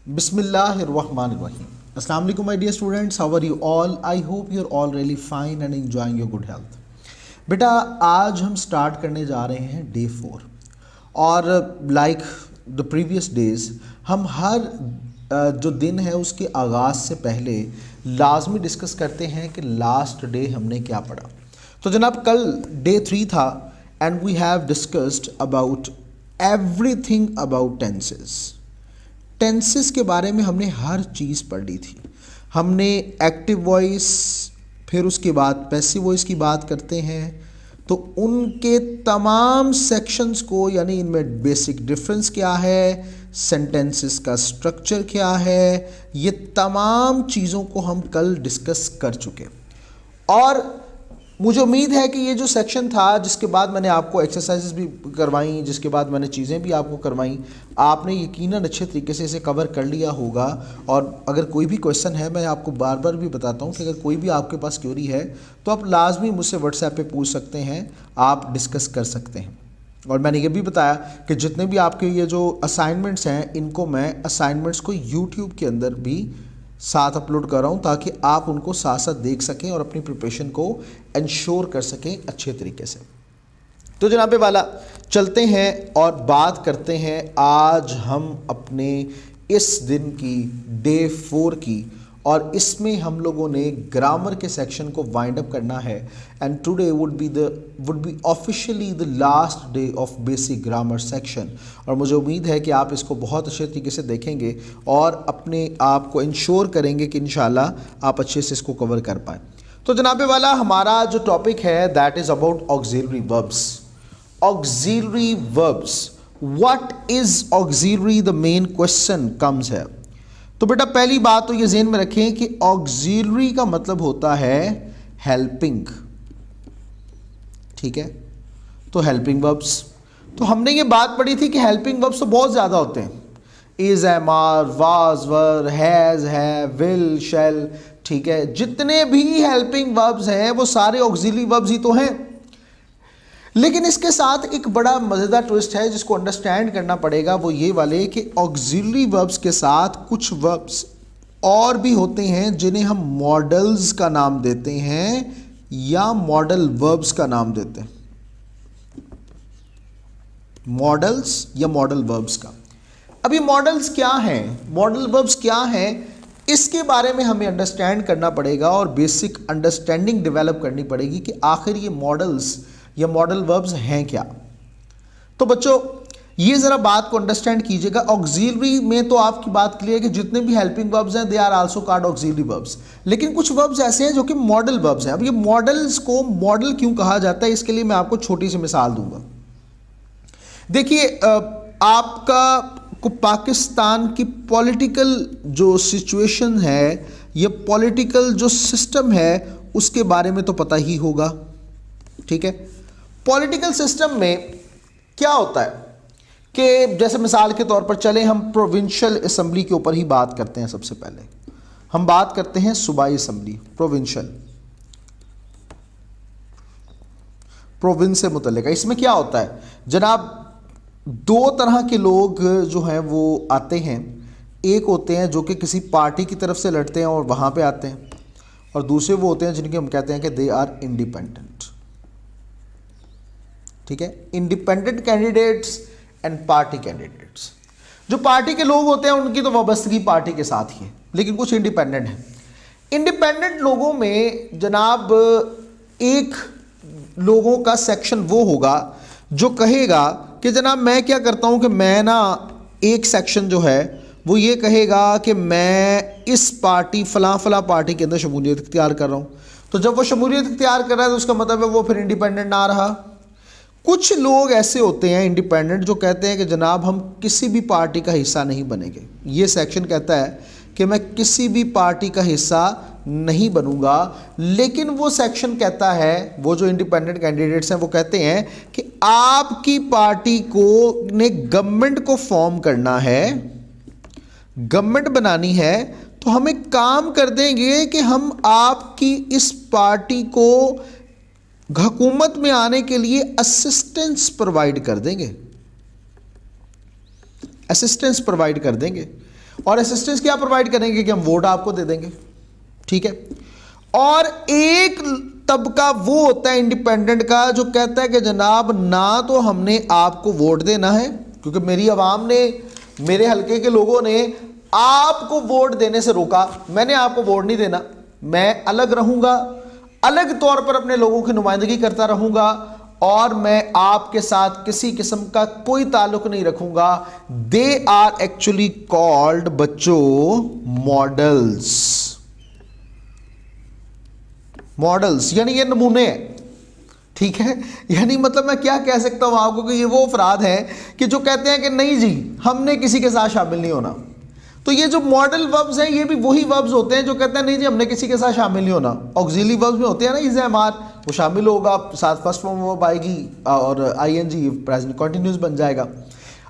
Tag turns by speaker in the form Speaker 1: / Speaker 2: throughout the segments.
Speaker 1: Bismillahirrahmanirrahim. Assalamu alaikum my dear students, how are you all? I hope you're all really fine and enjoying your good health. बेटा आज हम start करने जा रहे हैं day 4 और लाइक द प्रीवियस डेज हम हर जो दिन है उसके आगाज़ से पहले लाजमी डिस्कस करते हैं कि लास्ट डे हमने क्या पढ़ा। तो जनाब कल डे 3 था and we have discussed about everything about tenses के बारे में हमने हर चीज़ पढ़ ली थी। हमने एक्टिव वॉइस, फिर उसके बाद पैसिव वॉइस की बात करते हैं तो उनके तमाम सेक्शंस को, यानी इनमें बेसिक डिफरेंस क्या है, सेंटेंसेस का स्ट्रक्चर क्या है, ये तमाम चीज़ों को हम कल डिस्कस कर चुके। और मुझे उम्मीद है कि ये जो सेक्शन था जिसके बाद मैंने आपको एक्सरसाइजेस भी करवाई, जिसके बाद मैंने चीज़ें भी आपको करवाई, आपने यकीनन अच्छे तरीके से इसे कवर कर लिया होगा। और अगर कोई भी क्वेश्चन है, मैं आपको बार बार भी बताता हूँ कि अगर कोई भी आपके पास क्वेरी है तो आप लाजमी मुझसे व्हाट्सएप पे पूछ सकते हैं, आप डिस्कस कर सकते हैं। और मैंने ये भी बताया कि जितने भी आपके ये जो असाइनमेंट्स हैं इनको मैं असाइनमेंट्स को यूट्यूब के अंदर भी साथ अपलोड कर रहा हूँ ताकि आप उनको साथ साथ देख सकें और अपनी प्रिपरेशन को इंश्योर कर सकें अच्छे तरीके से। तो जनाबे वाला चलते हैं और बात करते हैं आज हम अपने इस दिन की डे 4 की, और इसमें हम लोगों ने ग्रामर के सेक्शन को वाइंड अप करना है। And today would be officially the last day of basic grammar section. और मुझे उम्मीद है कि आप इसको बहुत अच्छे तरीके से देखेंगे और अपने आप को इंश्योर करेंगे कि इंशाल्लाह आप अच्छे से इसको कवर कर पाएँ। तो जनाबे वाला हमारा जो टॉपिक है that is about auxiliary verbs. Auxiliary verbs, what is auxiliary, the main question comes है। तो बेटा पहली बात तो ये ज़हन में रखें कि ऑक्सिलरी का मतलब होता है हेल्पिंग, ठीक है। तो हेल्पिंग वर्ब्स, तो हमने ये बात पढ़ी थी कि हेल्पिंग वर्ब्स तो बहुत ज़्यादा होते हैं, is, am, are, was, were, has, have, will, shall, ठीक है। जितने भी हेल्पिंग वर्ब्स हैं वो सारे ऑक्सिलरी वर्ब्स ही तो हैं। लेकिन इसके साथ एक बड़ा मज़ेदार ट्विस्ट है जिसको अंडरस्टैंड करना पड़ेगा, वो ये वाले कि ऑक्सिलरी वर्ब्स के साथ कुछ वर्ब्स और भी होते हैं जिन्हें हम मॉडल्स का नाम देते हैं या मॉडल वर्ब्स का नाम देते हैं, मॉडल्स या मॉडल वर्ब्स का। अभी मॉडल्स क्या हैं, मॉडल वर्ब्स क्या हैं, इसके बारे में हमें अंडरस्टैंड करना पड़ेगा और बेसिक अंडरस्टैंडिंग डेवलप करनी पड़ेगी कि आखिर ये मॉडल्स या मॉडल वर्ब्स हैं क्या। तो बच्चों ये ज़रा बात को अंडरस्टैंड कीजिएगा। ऑक्सिलरी में तो आपकी बात क्लियर है कि जितने भी हेल्पिंग वर्ब्स हैं they are also called auxiliary verbs, लेकिन कुछ वर्ब्स ऐसे हैं जो कि मॉडल वर्ब्स हैं। अब ये मॉडल्स को मॉडल क्यों कहा जाता है, इसके लिए मैं आपको छोटी सी मिसाल दूंगा। देखिए आपका को पाकिस्तान की पॉलिटिकल जो सिचुएशन है, ये पॉलिटिकल जो सिस्टम है उसके बारे में तो पता ही होगा, ठीक है। पॉलिटिकल सिस्टम में क्या होता है कि जैसे मिसाल के तौर पर चले हम प्रोविंशियल असेंबली के ऊपर ही बात करते हैं। सबसे पहले हम बात करते हैं सूबाई असेंबली, प्रोविंस से मुतल्लिक। इसमें क्या होता है जनाब, दो तरह के लोग जो हैं वो आते हैं। एक होते हैं जो कि किसी पार्टी की तरफ से लड़ते हैं और वहाँ पे आते हैं, और दूसरे वो होते हैं जिनके हम कहते हैं कि दे आर इंडिपेंडेंट, ठीक है। Independent candidates and party candidates. जो पार्टी के लोग होते हैं उनकी तो वाबस्तगी पार्टी के साथ ही है, लेकिन कुछ इंडिपेंडेंट हैं। इंडिपेंडेंट लोगों में जनाब एक लोगों का सेक्शन वो होगा जो कहेगा कि जनाब मैं क्या करता हूं कि मैं ना, एक सेक्शन जो है वो ये कहेगा कि मैं इस पार्टी फला पार्टी के अंदर शमूलियत इख्तियार कर रहा हूं। तो जब वो शमूलियत इख्तियार कर रहा है तो उसका मतलब है वो फिर इंडिपेंडेंट ना रहा। कुछ लोग ऐसे होते हैं इंडिपेंडेंट जो कहते हैं कि जनाब हम किसी भी पार्टी का हिस्सा नहीं बनेंगे। ये सेक्शन कहता है कि मैं किसी भी पार्टी का हिस्सा नहीं बनूंगा, लेकिन वो सेक्शन कहता है, वो जो इंडिपेंडेंट कैंडिडेट्स हैं वो कहते हैं कि आपकी पार्टी को ने गवर्नमेंट को फॉर्म करना है, गवर्नमेंट बनानी है, तो हम एक काम कर देंगे कि हम आपकी इस पार्टी को हुकूमत में आने के लिए असिस्टेंस प्रोवाइड कर देंगे, असिस्टेंस प्रोवाइड कर देंगे। और असिस्टेंस क्या प्रोवाइड करेंगे कि हम वोट आपको दे देंगे, ठीक है। और एक तबका वो होता है इंडिपेंडेंट का जो कहता है कि जनाब ना तो हमने आपको वोट देना है, क्योंकि मेरी आवाम ने, मेरे हल्के के लोगों ने आपको वोट देने से रोका, मैंने आपको वोट नहीं देना, मैं अलग रहूंगा, अलग तौर पर अपने लोगों की नुमाइंदगी करता रहूंगा और मैं आपके साथ किसी किस्म का कोई ताल्लुक नहीं रखूंगा। दे आर एक्चुअली कॉल्ड बच्चों मॉडल्स। मॉडल्स यानी ये नमूने हैं, ठीक है। यानी मतलब मैं क्या कह सकता हूं आपको कि ये वो अफराद हैं कि जो कहते हैं कि नहीं जी हमने किसी के साथ शामिल नहीं होना। तो ये जो मॉडल वर्ब्स हैं ये भी वही वर्ब्स होते हैं जो कहते हैं नहीं जी हमने किसी के साथ शामिल नहीं होना। ऑक्सिलरी वर्ब्स में होते हैं ना, इज़ एमआर, वो शामिल होगा, साथ फर्स्ट फॉर्म वर्ब आएगी और आईएनजी प्रेजेंट कंटिन्यूस बन जाएगा।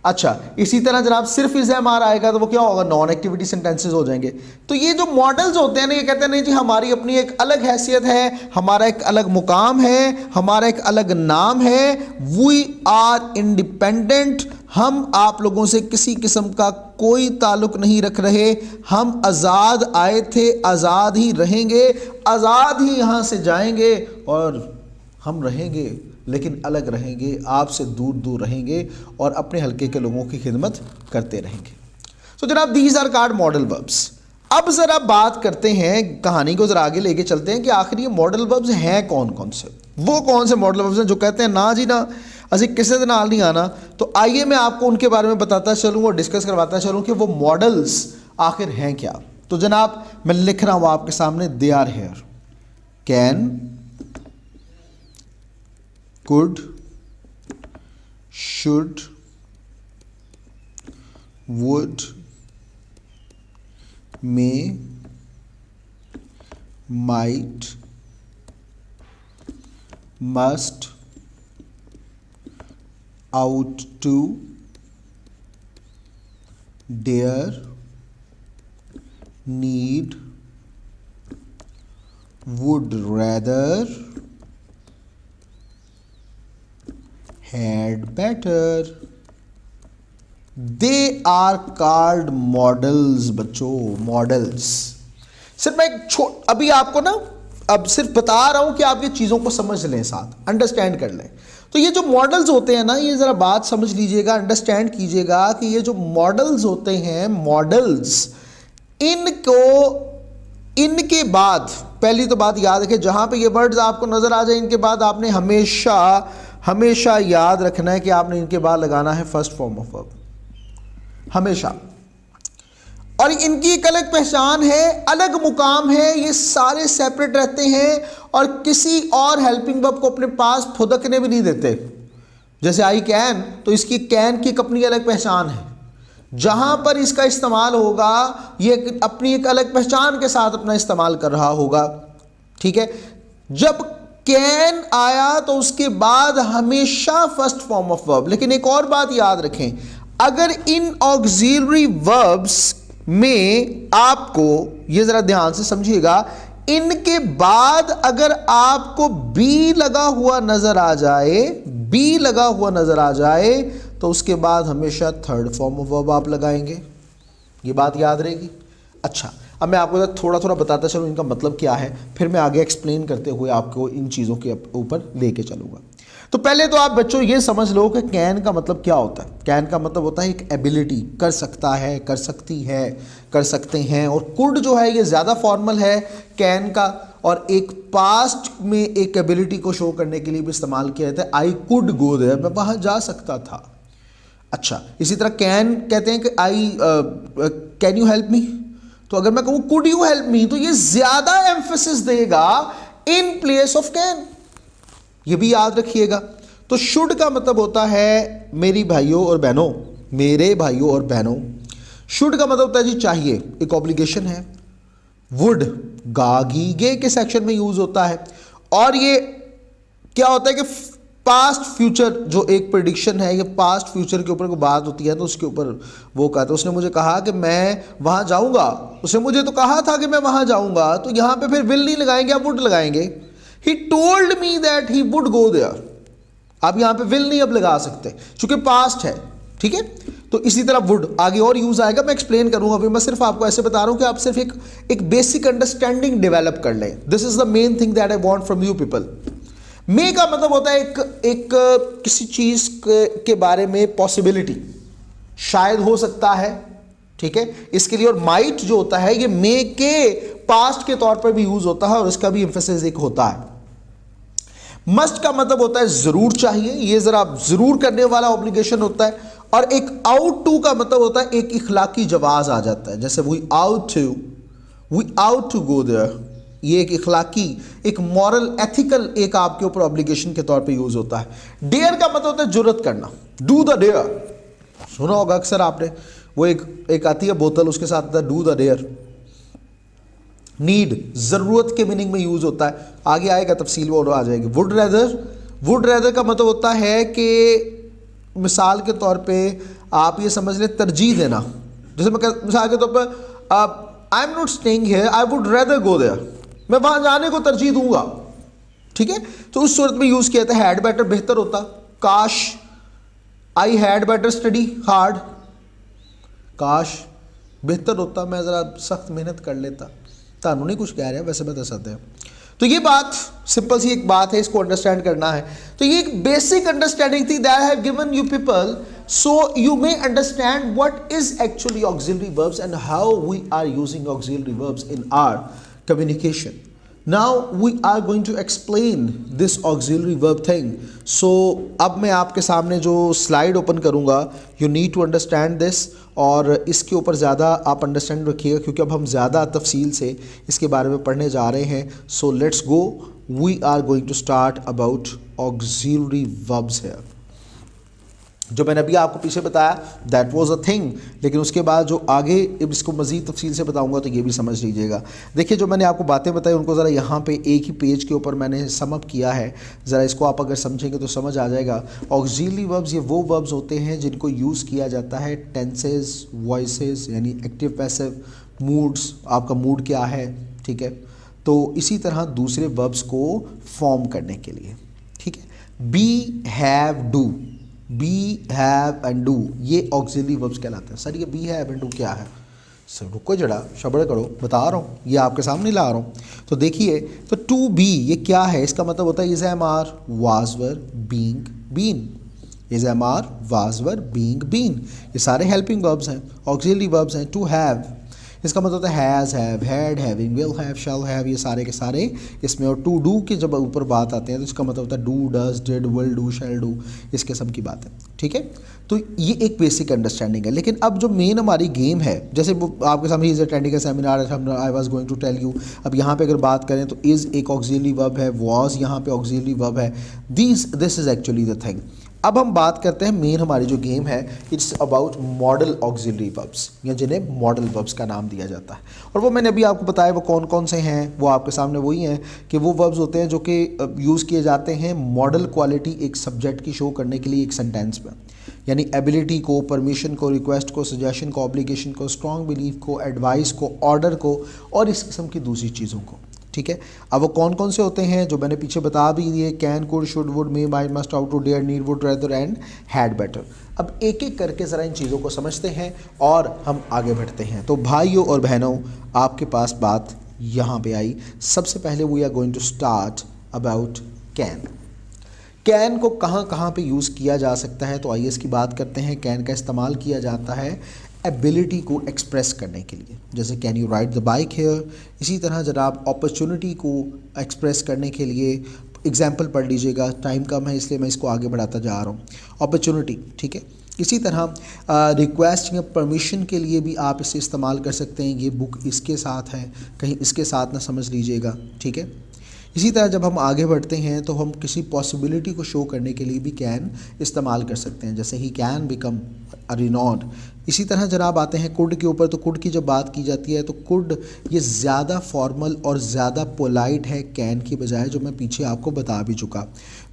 Speaker 1: अच्छा, इसी तरह जनाब सिर्फ इज़ एमआर आएगा तो वो क्या होगा, नॉन एक्टिविटी सेंटेंसेस हो जाएंगे। तो ये जो मॉडल्स होते हैं ना ये कहते हैं नहीं जी हमारी अपनी एक अलग हैसियत है, हमारा एक अलग मुकाम है, हमारा एक अलग नाम है, वी आर इंडिपेंडेंट, हम आप लोगों से किसी किस्म का कोई ताल्लुक नहीं रख रहे, हम आज़ाद आए थे, आज़ाद ही रहेंगे, आज़ाद ही यहाँ से जाएंगे और हम रहेंगे लेकिन अलग रहेंगे, आपसे दूर दूर रहेंगे और अपने हल्के के लोगों की खिदमत करते रहेंगे। तो जनाब these are called modal verbs. अब ज़रा बात करते हैं, कहानी को ज़रा आगे लेके चलते हैं कि आखिर ये मॉडल वर्ब्स हैं कौन कौन से, वो कौन से मॉडल वर्ब्स हैं जो कहते हैं ना जी ना असी किसी दे नाल नहीं आना। तो आइए मैं आपको उनके बारे में बताता चलूँ और डिस्कस करवाता चलूँ कि वो मॉडल्स आखिर हैं क्या। तो जनाब मैं लिख रहा हूँ आपके सामने, they are here, can, could, should, would, may, might, must, ought to, dare, need, would rather, had better, they are called models। बच्चों मॉडल्स, सिर्फ मैं अभी आपको ना अब सिर्फ बता रहा हूं कि आप ये चीज़ों को समझ लें, साथ अंडरस्टैंड कर लें। तो ये जो मॉडल्स होते हैं ना, ये ज़रा बात समझ लीजिएगा, अंडरस्टैंड कीजिएगा कि ये जो मॉडल्स होते हैं, मॉडल्स, इनके बाद पहली तो बात याद रखें, जहां पे ये वर्ड्स आपको नज़र आ जाए इनके बाद आपने हमेशा याद रखना है कि आपने इनके बाद लगाना है फर्स्ट फॉर्म ऑफ वर्ब, हमेशा। और इनकी एक अलग पहचान है, अलग मुकाम है, ये सारे सेपरेट रहते हैं और किसी और हेल्पिंग वर्ब को अपने पास फुदकने भी नहीं देते। जैसे आई कैन, तो इसकी कैन की एक अपनी अलग पहचान है, जहां पर इसका इस्तेमाल होगा ये अपनी एक अलग पहचान के साथ अपना इस्तेमाल कर रहा होगा, ठीक है। जब कैन आया तो उसके बाद हमेशा फर्स्ट फॉर्म ऑफ वर्ब। लेकिन एक और बात याद रखें, अगर इन ऑक्सिलरी वर्ब्स में आपको, ये जरा ध्यान से समझिएगा, इनके बाद अगर आपको बी लगा हुआ नजर आ जाए, तो उसके बाद हमेशा थर्ड फॉर्म ऑफ वर्ब आप लगाएंगे, ये बात याद रहेगी। अच्छा, अब मैं आपको थोड़ा थोड़ा बताता चलूँ इनका मतलब क्या है, फिर मैं आगे एक्सप्लेन करते हुए आपको इन चीज़ों के ऊपर लेके चलूँगा। तो पहले तो आप बच्चों ये समझ लो कि कैन का मतलब क्या होता है। कैन का मतलब होता है एक एबिलिटी, कर सकता है, कर सकती है, कर सकते हैं। और कुड जो है ये ज़्यादा फॉर्मल है कैन का, और एक पास्ट में एक एबिलिटी को शो करने के लिए भी इस्तेमाल किया जाता है। आई कुड गो देयर, मैं वहाँ जा सकता था। अच्छा, इसी तरह कैन कहते हैं कि I can you help me, तो अगर मैं कहूँ कुड यू हेल्प मी, तो ये ज़्यादा एम्फेसिस देगा इन प्लेस ऑफ कैन, ये भी याद रखिएगा। तो शुड का मतलब होता है मेरी भाइयों और बहनों, मेरे भाइयों और बहनों। शुड का मतलब होता है जी चाहिए, एक ऑब्लिगेशन है। वुड गागीगे के सेक्शन में यूज होता है। और ये क्या होता है कि पास्ट फ्यूचर जो एक प्रेडिक्शन है, ये पास्ट फ्यूचर के ऊपर कोई बात होती है तो उसके ऊपर वो कहता है, उसने मुझे कहा कि मैं वहाँ जाऊँगा, उसने मुझे तो कहा था कि मैं वहाँ जाऊँगा, तो यहाँ पे फिर विल नहीं लगाएंगे, आप वुड लगाएंगे। He told me that he would go there, आप यहाँ पे विल नहीं अब लगा सकते चूंकि पास्ट है, ठीक है। तो इसी तरह वुड आगे और यूज आएगा, मैं एक्सप्लेन करूंगा, अभी मैं सिर्फ आपको ऐसे बता रहा हूं कि आप सिर्फ एक बेसिक अंडरस्टैंडिंग डेवलप कर लें। This is the main thing that I want from you people. May का मतलब होता है एक किसी चीज के बारे में पॉसिबिलिटी, शायद हो सकता है, ठीक है, इसके लिए। और माइट जो होता है ये मे के पास्ट के तौर पर भी यूज होता है और इसका भी एम्फेसिस एक होता है। मस्ट का मतलब होता है जरूर चाहिए, ये जरा जरूर करने वाला ऑब्लिगेशन होता है। और एक आउट टू का मतलब होता है एक इखलाकी जवाज आ जाता है, जैसे we ought to go there, ये एक इखलाकी, एक मॉरल एथिकल एक आपके ऊपर ऑब्लिगेशन के तौर पे यूज होता है। डेयर का मतलब होता है जुर्रत करना, डू द डेयर, सुना होगा अक्सर आपने, वो एक आती है बोतल, उसके साथ आता है डू द डेयर। नीड जरूरत के मीनिंग में यूज होता है, आगे आएगा तफसील वो आ जाएगी। वुड रेदर का मतलब होता है कि मिसाल के तौर पे आप ये समझ लें तरजीह देना, जैसे मैं मिसाल के तौर पर I am not staying here, I would rather go there, मैं वहां जाने को तरजीह दूंगा, ठीक है। तो उस सूरत में यूज किया था हैड बेटर, बेहतर होता। काश, I had better study hard, काश बेहतर होता मैं ज़रा सख्त मेहनत कर लेता। तानू नहीं कुछ कह रहे हैं, वैसे मैं दस हैं। तो ये बात सिंपल सी एक बात है, इसको अंडरस्टैंड करना है। तो ये एक बेसिक अंडरस्टैंडिंग थी that I have given you people, so you may understand what is actually auxiliary verbs and how we are using auxiliary verbs in our communication. Now we are going to explain this auxiliary verb thing. So अब मैं आपके सामने जो slide open करूँगा, you need to understand this, और इसके ऊपर ज़्यादा आप अंडरस्टैंड रखिएगा क्योंकि अब हम ज़्यादा तफसील से इसके बारे में पढ़ने जा रहे हैं। So let's go. We are going to start about auxiliary verbs here. जो मैंने अभी आपको पीछे बताया दैट वाज अ थिंग, लेकिन उसके बाद जो आगे इसको मज़ीद तफसील से बताऊंगा तो ये भी समझ लीजिएगा। देखिए जो मैंने आपको बातें बताई उनको ज़रा यहाँ पे एक ही पेज के ऊपर मैंने सम अप किया है, ज़रा इसको आप अगर समझेंगे तो समझ आ जाएगा। ऑक्सिलरी वर्ब्स ये वो वर्ब्स होते हैं जिनको यूज़ किया जाता है टेंसेस, वॉइसेस, यानी एक्टिव पैसिव, मूड्स, आपका मूड क्या है, ठीक है, तो इसी तरह दूसरे वर्ब्स को फॉर्म करने के लिए, ठीक है। Be, have, do, be, have and do ये ऑक्सिलरी वर्ब्स कहलाते हैं। सर ये बी, हैव एंड डू क्या है? सर रुको जरा, सब्र करो, बता रहा हूँ, ये आपके सामने ला रहा हूँ। तो देखिए, तो टू बी ये क्या है? इसका मतलब होता है is am are, was were, being, been, is am are, was were, being, been, ये सारे हेल्पिंग वर्ब्स हैं, ऑक्सिलरी वर्ब्स हैं। टू हैव इसका मतलब होता है has, have, had, having, will have, shall have, ये सारे के सारे इसमें। और टू डू की जब ऊपर बात आते हैं तो इसका मतलब होता है do, does, did, will do, shall do, इसके सब की बात है, ठीक है। तो ये एक बेसिक अंडरस्टैंडिंग है। लेकिन अब जो मेन हमारी गेम है, जैसे वो आपके सामने is attending a seminar, I was going to tell you. अब यहाँ पे अगर बात करें तो इज़ एक ऑक्सिलरी वर्ब है, वॉज यहाँ पे ऑक्सिलरी वर्ब है, this is actually the thing. अब हम बात करते हैं मेन हमारी जो गेम है, it's about model auxiliary verbs, या जिन्हें मॉडल वर्ब्स का नाम दिया जाता है। और वो मैंने अभी आपको बताया वो कौन कौन से हैं, वो आपके सामने वही हैं कि वो वर्ब्स होते हैं जो कि यूज़ किए जाते हैं मॉडल क्वालिटी एक सब्जेक्ट की शो करने के लिए एक सेंटेंस में, यानी एबिलिटी को, परमिशन को, रिक्वेस्ट को, सजेशन को, ऑब्लिगेशन को, स्ट्रॉन्ग बिलीफ को, एडवाइस को, ऑर्डर को और इस किस्म की दूसरी चीज़ों को, ठीक है। अब वो कौन कौन से होते हैं जो मैंने पीछे बता भी दिए, can, could, should, would, may, might, must, ought to, dare, need, would, rather and had better. अब एक एक करके ज़रा इन चीज़ों को समझते हैं और हम आगे बढ़ते हैं। तो भाइयों और बहनों, आपके पास बात यहाँ पे आई। सबसे पहले we are going to start about can. Can को कहाँ कहाँ पे यूज़ किया जा सकता है, तो आइए इसकी बात करते हैं। कैन का इस्तेमाल किया जाता है एबिलिटी को एक्सप्रेस करने के लिए, जैसे can you ride the bike here. इसी तरह जनाब अपॉर्चुनिटी को एक्सप्रेस करने के लिए एग्जाम्पल पढ़ लीजिएगा, टाइम कम है इसलिए मैं इसको आगे बढ़ाता जा रहा हूँ। अपॉर्चुनिटी, ठीक है। इसी तरह रिक्वेस्ट या परमिशन के लिए भी आप इसे इस्तेमाल कर सकते हैं। ये बुक इसके साथ है, कहीं इसके साथ ना समझ लीजिएगा, ठीक है। इसी तरह जब हम आगे बढ़ते हैं तो हम किसी पॉसिबिलिटी को शो करने के लिए भी कैन इस्तेमाल कर सकते हैं, जैसे he can become a renowned इसी तरह जनाब आते हैं कुड के ऊपर। तो कुड की जब बात की जाती है तो कुड ये ज़्यादा फॉर्मल और ज़्यादा पोलाइट है कैन की बजाय, जो मैं पीछे आपको बता भी चुका।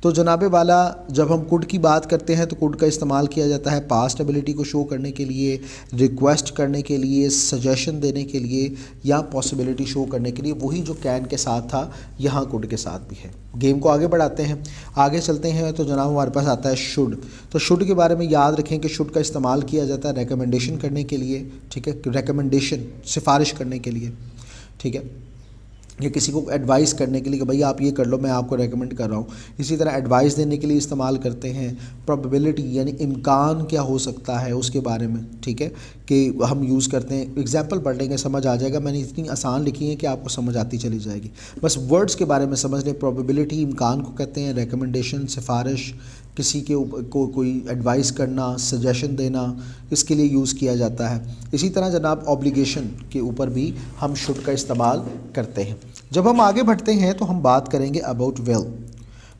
Speaker 1: तो जनाबे वाला जब हम कुड की बात करते हैं तो कुड का इस्तेमाल किया जाता है पास्ट एबिलिटी को शो करने के लिए, रिक्वेस्ट करने के लिए, सजेशन देने के लिए या पॉसिबिलिटी शो करने के लिए। वही जो कैन के साथ था यहाँ कुड के साथ भी है। गेम को आगे बढ़ाते हैं, आगे चलते हैं तो जनाब हमारे पास आता है शुड। तो शुड के बारे में याद रखें कि शुड का इस्तेमाल किया जाता है रिकमेंडेशन करने के लिए, ठीक है, रिकमेंडेशन सिफारिश करने के लिए, ठीक है, या किसी को एडवाइस करने के लिए कि भाई आप ये कर लो, मैं आपको रेकमेंड कर रहा हूँ। इसी तरह एडवाइस देने के लिए इस्तेमाल करते हैं। प्रोबेबिलिटी यानी इम्कान क्या हो सकता है उसके बारे में, ठीक है, कि हम यूज़ करते हैं। एग्जाम्पल पढ़ लेंगे समझ आ जाएगा, मैंने इतनी आसान लिखी है कि आपको समझ आती चली जाएगी। बस वर्ड्स के बारे में समझ लें। प्रोबेबिलिटी इम्कान को कहते हैं, रिकमेंडेशन सिफारिश, किसी के को कोई एडवाइस करना, सजेशन देना, इसके लिए यूज़ किया जाता है। इसी तरह जनाब ऑब्लिगेशन के ऊपर भी हम शुड का इस्तेमाल करते हैं। जब हम आगे बढ़ते हैं तो हम बात करेंगे अबाउट विल।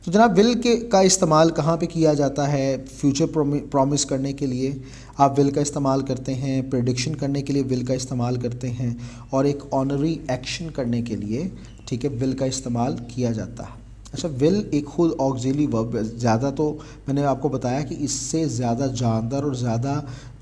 Speaker 1: तो जनाब विल का इस्तेमाल कहाँ पे किया जाता है? फ्यूचर प्रॉमिस करने के लिए आप विल का इस्तेमाल करते हैं, प्रेडिक्शन करने के लिए विल का इस्तेमाल करते हैं, और एक ऑनरी एक्शन करने के लिए, ठीक है, विल का इस्तेमाल किया जाता है। अच्छा, विल एक खुद ऑक्सिलरी वर्ब है। ज़्यादा तो मैंने आपको बताया कि इससे ज़्यादा जानदार और ज़्यादा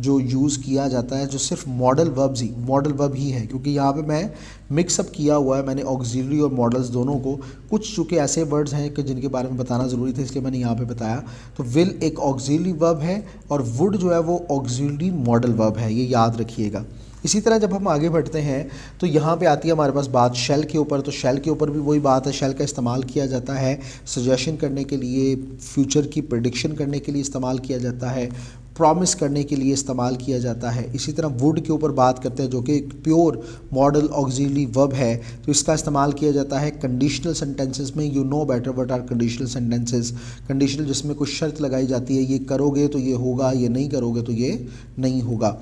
Speaker 1: जो यूज़ किया जाता है जो सिर्फ मॉडल वर्ब ही है, क्योंकि यहाँ पे मैं मिक्सअप किया हुआ है मैंने ऑक्सिलरी और मॉडल्स दोनों को। कुछ चूँकि ऐसे वर्ड्स हैं कि जिनके बारे में बताना ज़रूरी था, इसलिए मैंने यहाँ पे बताया। तो विल एक ऑक्सिलरी वर्ब है और वुड जो है वो ऑक्सिलरी मॉडल वर्ब है, ये याद रखिएगा। इसी तरह जब हम आगे बढ़ते हैं तो यहाँ पे आती है हमारे पास बात शेल के ऊपर। तो शेल के ऊपर भी वही बात है, शेल का इस्तेमाल किया जाता है सजेशन करने के लिए, फ्यूचर की प्रेडिक्शन करने के लिए इस्तेमाल किया जाता है, प्रॉमिस करने के लिए इस्तेमाल किया जाता है। इसी तरह वुड के ऊपर बात करते हैं जो कि एक प्योर मॉडल ऑक्सिलरी वर्ब है। तो इसका इस्तेमाल किया जाता है कंडीशनल सेंटेंसेस में। You know better what are conditional sentences. Conditional जिसमें कुछ शर्त लगाई जाती है, ये करोगे तो ये होगा, ये नहीं करोगे तो ये नहीं होगा।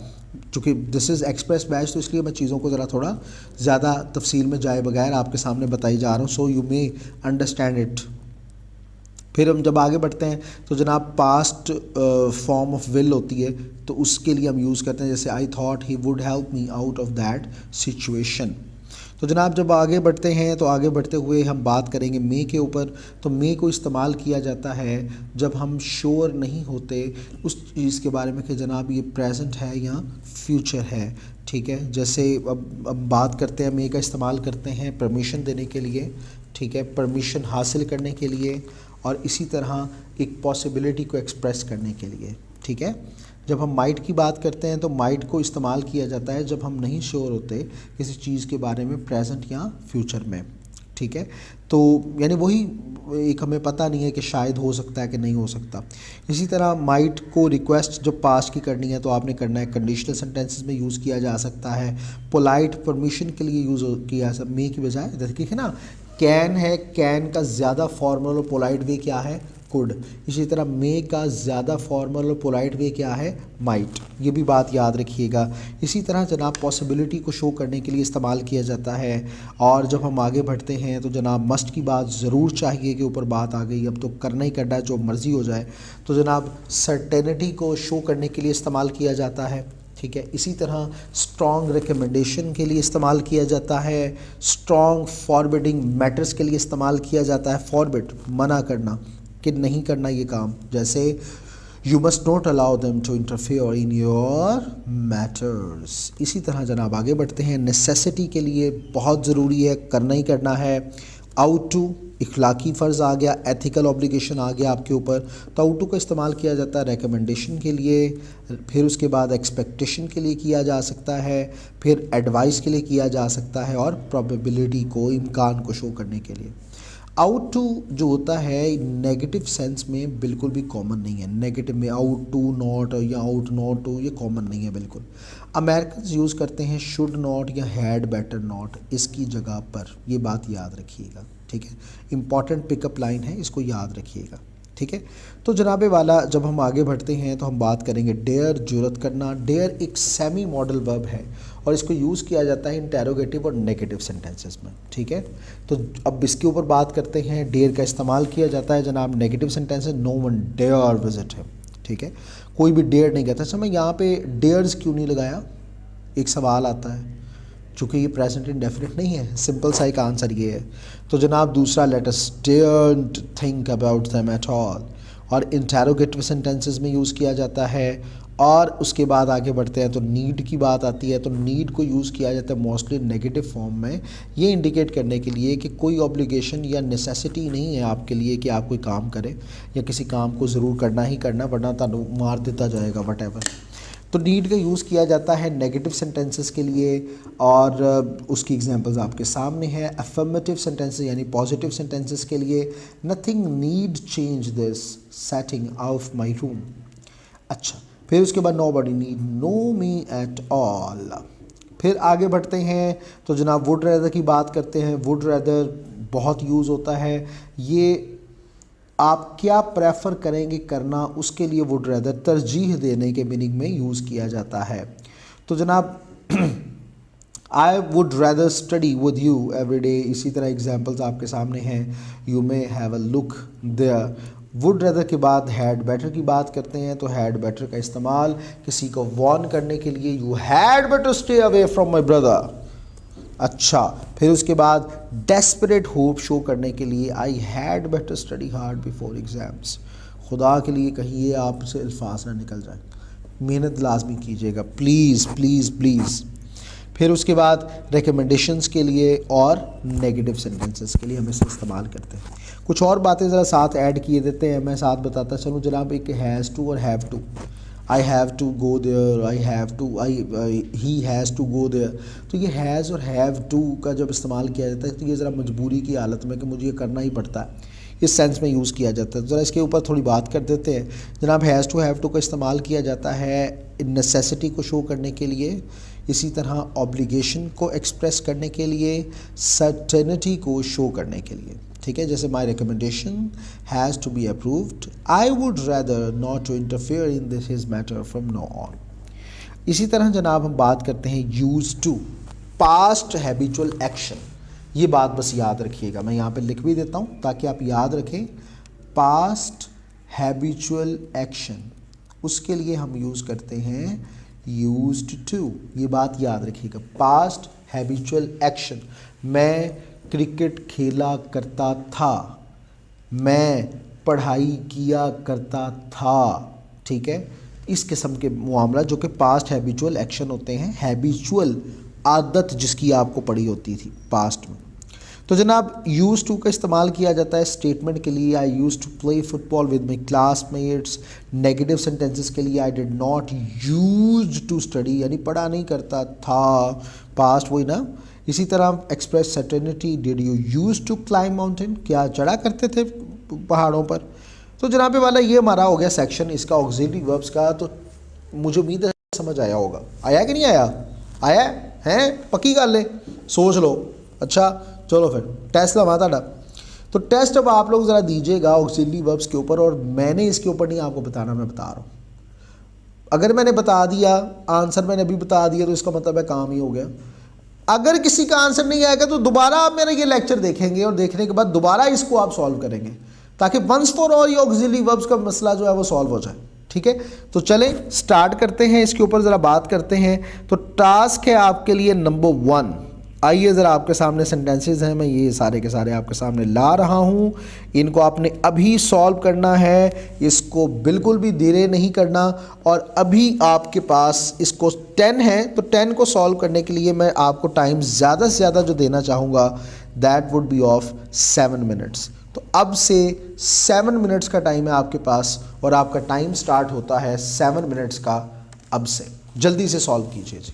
Speaker 1: चूँकि दिस इज़ एक्सप्रेस बैच तो इसलिए मैं चीज़ों को ज़रा थोड़ा ज़्यादा तफसील में जाए बगैर आपके सामने बताई जा रहा हूँ, so you may understand it. फिर हम जब आगे बढ़ते हैं तो जनाब पास्ट फॉर्म ऑफ विल होती है, तो उसके लिए हम यूज़ करते हैं जैसे I thought he would help me out of that situation. तो जनाब जब आगे बढ़ते हैं तो आगे बढ़ते हुए हम बात करेंगे मे के ऊपर। तो मे को इस्तेमाल किया जाता है जब हम श्योर नहीं होते उस चीज़ के बारे में कि जनाब ये प्रेजेंट है या फ्यूचर है, ठीक है। जैसे अब बात करते हैं, मे का इस्तेमाल करते हैं परमिशन देने के लिए, ठीक है, परमिशन हासिल करने के लिए, और इसी तरह एक पॉसिबिलिटी को एक्सप्रेस करने के लिए, ठीक है। जब हम माइट की बात करते हैं तो माइट को इस्तेमाल किया जाता है जब हम नहीं श्योर होते किसी चीज़ के बारे में प्रेजेंट या फ्यूचर में, ठीक है। तो यानी वही एक हमें पता नहीं है कि शायद हो सकता है कि नहीं हो सकता। इसी तरह माइट को रिक्वेस्ट जब पास की करनी है तो आपने करना है कंडीशनल सेंटेंसेस में यूज़ किया जा सकता है, पोलाइट परमिशन के लिए यूज़ किया मे की बजाय। देखिए ना, कैन है, कैन का ज़्यादा फॉर्मल और पोलाइट वे क्या है? कुड। इसी तरह मे का ज़्यादा फॉर्मल और पोलाइट वे क्या है? माइट। ये भी बात याद रखिएगा। इसी तरह जनाब पॉसिबिलिटी को शो करने के लिए इस्तेमाल किया जाता है। और जब हम आगे बढ़ते हैं तो जनाब मस्ट की बात ज़रूर चाहिए के ऊपर बात आ गई, अब तो करना ही करना है जो मर्ज़ी हो जाए। तो जनाब सर्टेनिटी को शो करने के लिए इस्तेमाल किया जाता है, ठीक है। इसी तरह स्ट्रॉन्ग रिकमेंडेशन के लिए इस्तेमाल किया जाता है, स्ट्रॉन्ग फॉरबिडिंग मैटर्स के लिए इस्तेमाल किया जाता है। फॉरबिड मना करना कि नहीं करना ये काम, जैसे you must not allow them to interfere in your matters. इसी तरह जनाब आगे बढ़ते हैं, नेसेसिटी के लिए बहुत ज़रूरी है, करना ही करना है। आउट टू इखलाकी फ़र्ज़ आ गया, एथिकल ऑब्लिगेशन आ गया आपके ऊपर। तो आउट टू का इस्तेमाल किया जाता है रिकमेंडेशन के लिए, फिर उसके बाद एक्सपेक्टेशन के लिए किया जा सकता है, फिर एडवाइस के लिए किया जा सकता है, और प्रोबेबिलिटी को, इम्कान को शो करने के लिए। आउट टू जो होता है नेगेटिव सेंस में बिल्कुल भी कॉमन नहीं है। नेगेटिव में आउट टू नॉट या आउट नॉट टू ये कॉमन नहीं है बिल्कुल। अमेरिकन्स यूज़ करते हैं शुड नॉट या हैड बेटर नॉट इसकी जगह पर, ये बात याद रखिएगा, ठीक है। इंपॉर्टेंट पिकअप लाइन है, इसको याद रखिएगा, ठीक है। तो जनाबे वाला जब हम आगे बढ़ते हैं तो हम बात करेंगे डेयर, जुरत करना। डेयर एक सेमी मॉडल वर्ब है और इसको यूज़ किया जाता है इंटेरोगेटिव और नेगेटिव सेंटेंसेस में, ठीक है। तो अब इसके ऊपर बात करते हैं। डेयर का इस्तेमाल किया जाता है जनाब negative sentences, no one dare visit him, ठीक है। कोई भी डेयर नहीं कहता। अच्छा मैं यहाँ पे डेयर्स क्यों नहीं लगाया, एक सवाल आता है, चूँकि ये प्रेजेंट इंडेफिनिट नहीं है, सिंपल सा एक आंसर ये है। तो जनाब दूसरा, let us daren't think about them at all, और इंटेरोगेटिव सेंटेंसेस में यूज़ किया जाता है। और उसके बाद आगे बढ़ते हैं तो नीड की बात आती है, तो नीड को यूज़ किया जाता है मोस्टली नेगेटिव फॉर्म में, ये इंडिकेट करने के लिए कि कोई ऑब्लिगेशन या नेसेसिटी नहीं है आपके लिए कि आप कोई काम करें, या किसी काम को ज़रूर करना ही करना, वरना तुहानू मार दिता जाएगा वट। तो नीड का यूज़ किया जाता है नेगेटिव सेंटेंसेस के लिए, और उसकी एग्जांपल्स आपके सामने है। अफर्मेटिव सेंटेंसेस यानी पॉजिटिव सेंटेंसेस के लिए, nothing need change this setting of my room. अच्छा, फिर उसके बाद nobody need know me at all. फिर आगे बढ़ते हैं तो जनाब वुड रैदर की बात करते हैं। वुड रैदर बहुत यूज़ होता है, ये आप क्या प्रेफर करेंगे करना, उसके लिए वुड रैदर तरजीह देने के मीनिंग में यूज़ किया जाता है। तो जनाब I would rather study with you every day, इसी तरह एग्जांपल्स आपके सामने हैं, you may have a look there. Would rather के बाद हैड बेटर की बात करते हैं, तो हैड बेटर का इस्तेमाल किसी को वार्न करने के लिए, you had better stay away from my brother. अच्छा, फिर उसके बाद डेस्परेट होप शो करने के लिए, I had better study hard before exams. खुदा के लिए कहिए आपसे अल्फाज ना निकल जाए, मेहनत लाजमी कीजिएगा, प्लीज़ प्लीज़ प्लीज़। फिर उसके बाद रिकमेंडेशंस के लिए और नेगेटिव सेंटेंसेस के लिए हम इसे इस्तेमाल करते हैं। कुछ और बातें ज़रा साथ ऐड किए देते हैं, मैं साथ बताता चलूँ जनाब। एक हैज़ टू और have to, I have to go there, I have to, he has to go there. तो ये हैज़ और हैव टू का जब इस्तेमाल किया जाता है तो ये ज़रा मजबूरी की हालत में कि मुझे ये करना ही पड़ता है, इस सेंस में यूज़ किया जाता है। ज़रा इसके ऊपर थोड़ी बात कर देते हैं जनाब। हैज़ टू हैव टू का इस्तेमाल किया जाता है नेसेसिटी को शो करने के लिए, इसी तरह ऑब्लिगेशन को एक्सप्रेस करने के लिए, सर्टेनिटी को शो करने के लिए। ठीक है, जैसे my recommendation has to be approved, I would rather not to interfere in this his matter from now on. इसी तरह जनाब हम बात करते हैं use to, past habitual action. ये बात बस याद रखिएगा, मैं यहाँ पे लिख भी देता हूँ ताकि आप याद रखें। पास्ट हैबिचुअल एक्शन, उसके लिए हम यूज़ करते हैं यूज्ड टू। ये बात याद रखिएगा, पास्ट हैबिचुअल एक्शन। मैं क्रिकेट खेला करता था, मैं पढ़ाई किया करता था। ठीक है, इस किस्म के मामला जो कि पास्ट हैबिचुअल एक्शन होते हैं, हैबिचुअल आदत जिसकी आपको पड़ी होती थी पास्ट में। तो जनाब यूज़ टू का इस्तेमाल किया जाता है स्टेटमेंट के लिए, I use to play football with my classmates. Negative sentences के लिए, I did not use to study, यानी पढ़ा नहीं करता था, पास्ट वही ना। इसी तरह express certainty, did you use to climb mountain, क्या चढ़ा करते थे पहाड़ों पर। तो जनाबे वाला ये हमारा हो गया सेक्शन इसका ऑक्सिलरी वर्ब्स का। तो मुझे उम्मीद है समझ आया होगा, आया कि नहीं आया, आया है, पक्की गल है, सोच लो। अच्छा चलो फिर टेस्ट लवा ताड़ा। तो टेस्ट अब आप लोग ज़रा दीजिएगा ऑक्सिलरी वर्ब्स के ऊपर, और मैंने इसके ऊपर नहीं आपको बताना, मैं बता रहा हूँ। अगर मैंने बता दिया, आंसर मैंने अभी बता दिया, तो इसका मतलब है काम ही हो गया। अगर किसी का आंसर नहीं आएगा तो दोबारा आप मेरा ये लेक्चर देखेंगे, और देखने के बाद दोबारा इसको आप सॉल्व करेंगे, ताकि वंस फॉर ऑल ये ऑक्सिलरी वर्ब्स का मसला जो है वो सॉल्व हो जाए। ठीक है, तो चलें स्टार्ट करते हैं, इसके ऊपर ज़रा बात करते हैं। तो टास्क है आपके लिए नंबर 1। आइए ज़रा आपके सामने सेंटेंसेस हैं, मैं ये सारे के सारे आपके सामने ला रहा हूँ, इनको आपने अभी सॉल्व करना है, इसको बिल्कुल भी देर नहीं करना। और अभी आपके पास इसको 10 है, तो 10 को सॉल्व करने के लिए मैं आपको टाइम ज़्यादा से ज़्यादा जो देना चाहूँगा that would be of 7 minutes. तो अब से 7 मिनट्स का टाइम है आपके पास, और आपका टाइम स्टार्ट होता है 7 मिनट्स का अब से। जल्दी से सॉल्व कीजिए जी।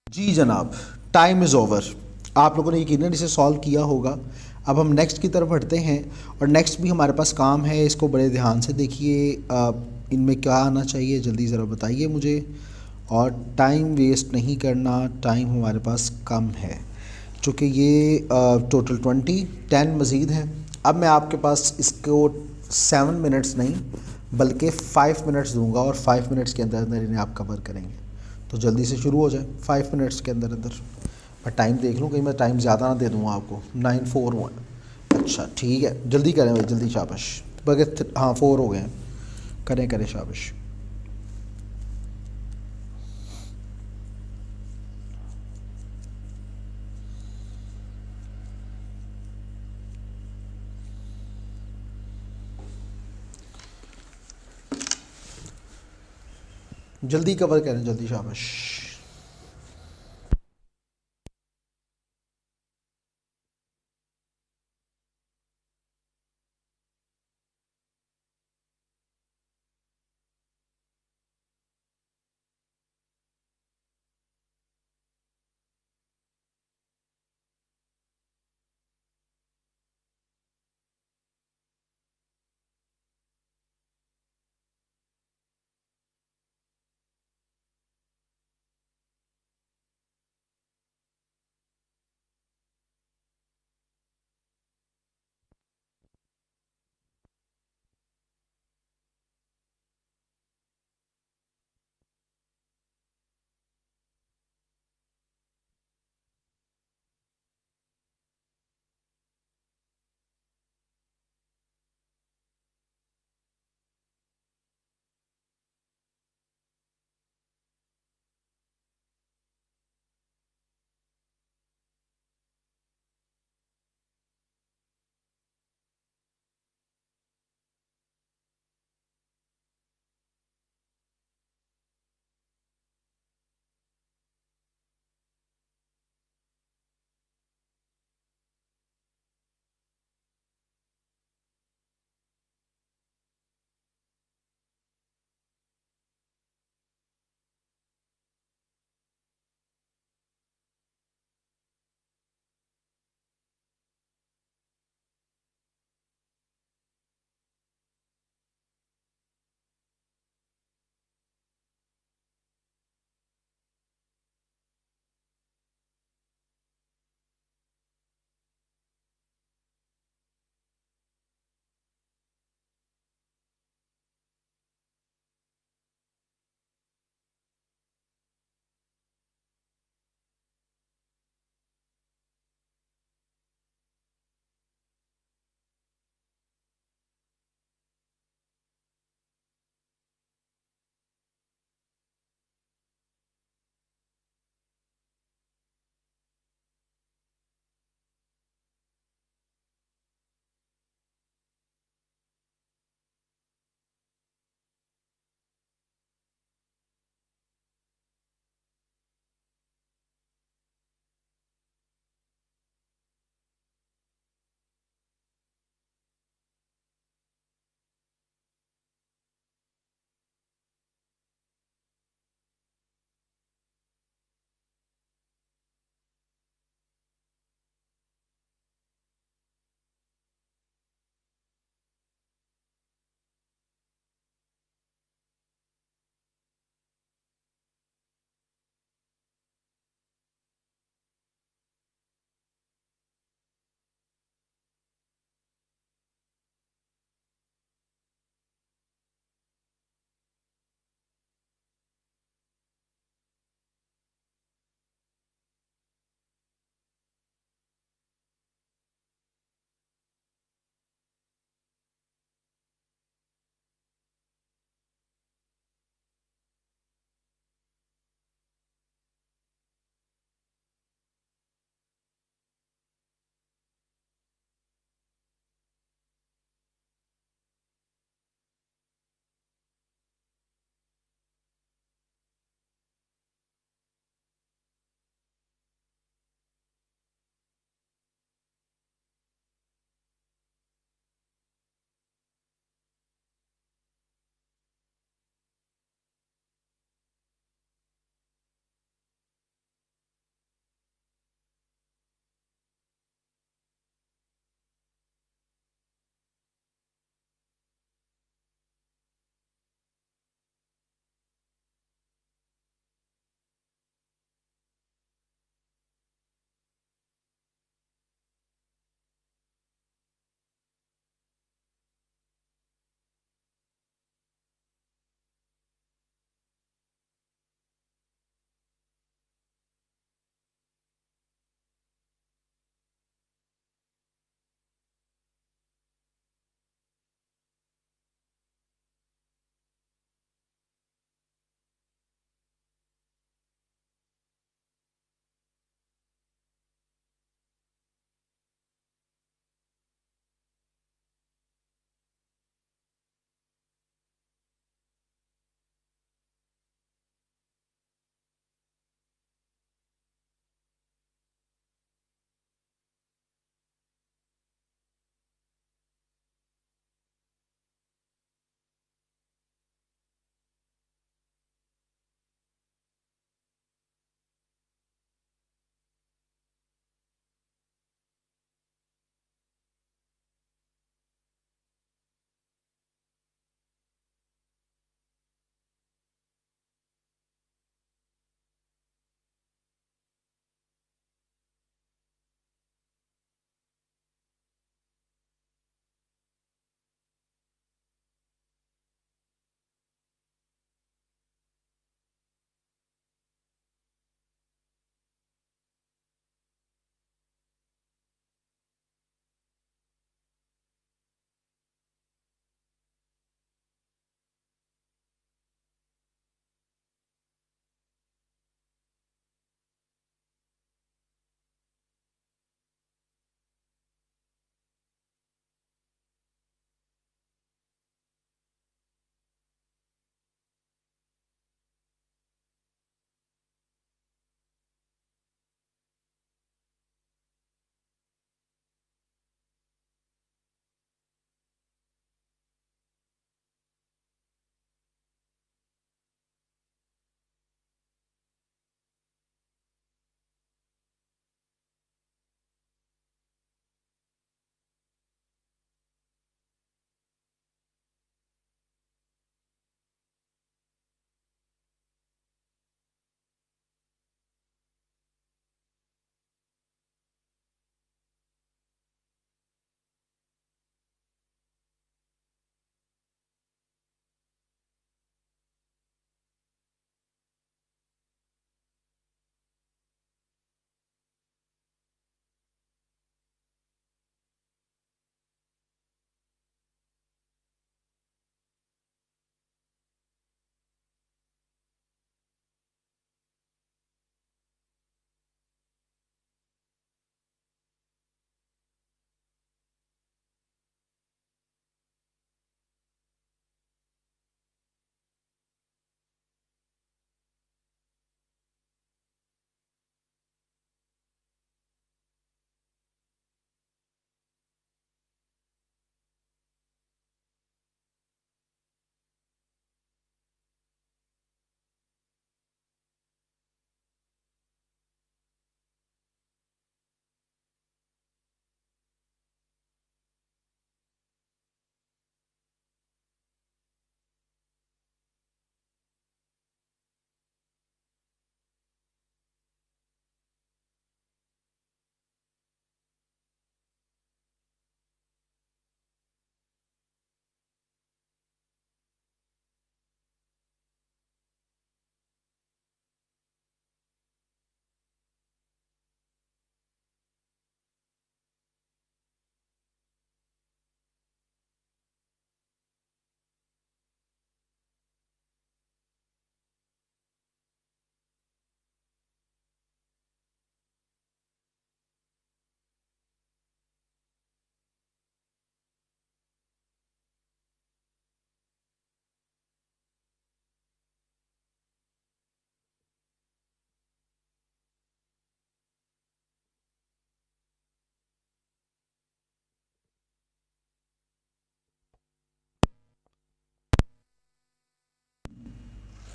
Speaker 1: जी जनाब, टाइम इज़ ओवर। आप लोगों ने यकीनन इसे सॉल्व किया होगा। अब हम नेक्स्ट की तरफ बढ़ते हैं और नेक्स्ट भी हमारे पास काम है, इसको बड़े ध्यान से देखिए। इनमें क्या आना चाहिए जल्दी ज़रा बताइए मुझे, और टाइम वेस्ट नहीं करना, टाइम हमारे पास कम है चूँकि ये टोटल 10 मज़ीद हैं। अब मैं आपके पास इसको 7 मिनट्स नहीं बल्कि 5 मिनट्स दूंगा और 5 मिनट्स के अंदर अंदर इन्हें आप कवर करेंगे, तो जल्दी से शुरू हो जाए 5 मिनट्स के अंदर अंदर। मैं टाइम देख लूँ कहीं मैं टाइम ज़्यादा ना दे दूँगा आपको। 9:41। अच्छा ठीक है, जल्दी करें भाई, जल्दी, शाबाश। बगैर हाँ 4 हो गए हैं, करें करें, शाबाश। जल्दी कवर करें, जल्दी, शाबाश।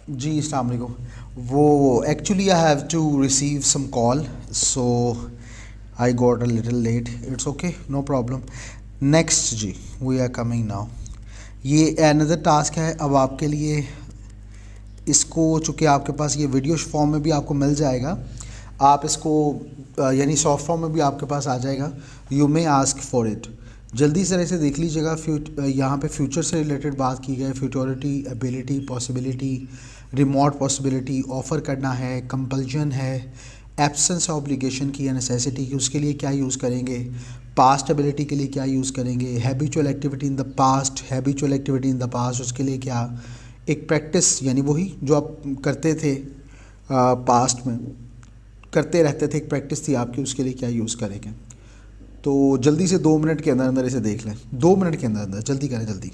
Speaker 1: जी अस्सलाम वालेकुम। वो actually I have to receive some call, so I got a little late, it's okay, no problem. Next जी, वी आर कमिंग नाउ। ये अनदर टास्क है अब आपके लिए। इसको चूँकि आपके पास ये वीडियो फॉर्म में भी आपको मिल जाएगा, आप इसको यानी सॉफ्ट फॉर्म में भी आपके पास आ जाएगा। You may ask for it. जल्दी से इसे देख लीजिएगा। यहाँ पे फ्यूचर से रिलेटेड बात की गई, futurity, ability, possibility, remote possibility, offer करना है, कंपल्जन है, एब्सेंस ऑब्लिगेशन की या नेसेसिटी की, उसके लिए क्या यूज़ करेंगे, पास्ट एबिलिटी के लिए क्या यूज़ करेंगे, habitual activity in the past, habitual activity in the past उसके लिए क्या, एक प्रैक्टिस यानी वही जो आप करते थे पास्ट में, करते रहते थे, एक प्रैक्टिस थी आपकी, उसके लिए क्या यूज़ करेंगे। तो जल्दी से 2 मिनट के अंदर अंदर इसे देख लें, 2 मिनट के अंदर अंदर, जल्दी करें जल्दी।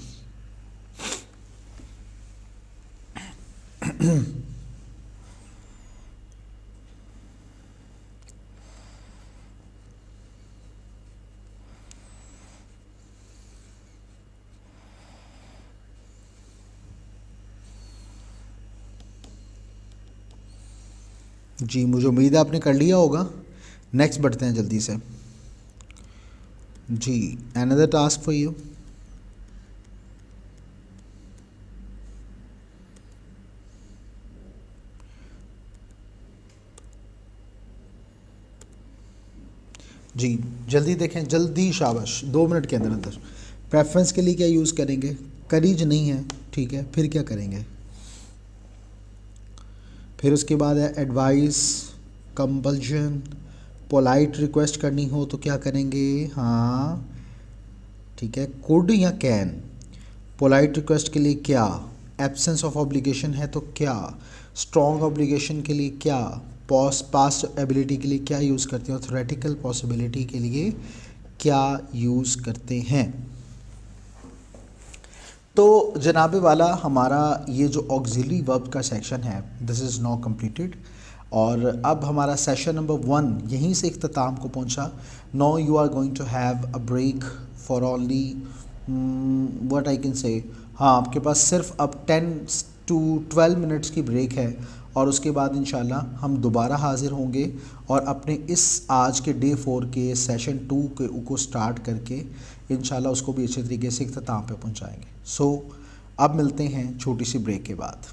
Speaker 1: जी मुझे उम्मीद है आपने कर लिया होगा। नेक्स्ट बढ़ते हैं जल्दी से। जी अनदर टास्क फॉर यू। जी जल्दी देखें, जल्दी, शाबाश, 2 मिनट के अंदर अंदर। प्रेफरेंस के लिए क्या यूज़ करेंगे, करीज नहीं है, ठीक है, फिर क्या करेंगे। फिर उसके बाद है एडवाइस, कंपल्शन, पोलाइट रिक्वेस्ट करनी हो तो क्या करेंगे, हाँ ठीक है, कुड या कैन। पोलाइट रिक्वेस्ट के लिए क्या, एब्सेंस ऑफ ऑब्लिगेशन है तो क्या, स्ट्रॉन्ग ऑब्लिगेशन के लिए क्या, पास्ट एबिलिटी के लिए क्या यूज़ करते हैं, थ्योरेटिकल पॉसिबिलिटी के लिए क्या यूज़ करते हैं। तो जनाबे वाला हमारा ये जो ऑक्सिलरी वर्ब का सेक्शन है दिस इज़ नाउ कंप्लीटेड, और अब हमारा सेशन नंबर 1 यहीं से इख्तिताम को पहुंचा। Now you are going to have a break for only what I can say, हाँ आपके पास सिर्फ अब 10 to 12 मिनट्स की ब्रेक है, और उसके बाद इंशाल्लाह हम दोबारा हाज़िर होंगे और अपने इस आज के डे 4 के सेशन 2 के को स्टार्ट करके इंशाल्लाह उसको भी अच्छे तरीके से इख्तिताम पे पहुंचाएंगे। सो अब मिलते हैं छोटी सी ब्रेक के बाद।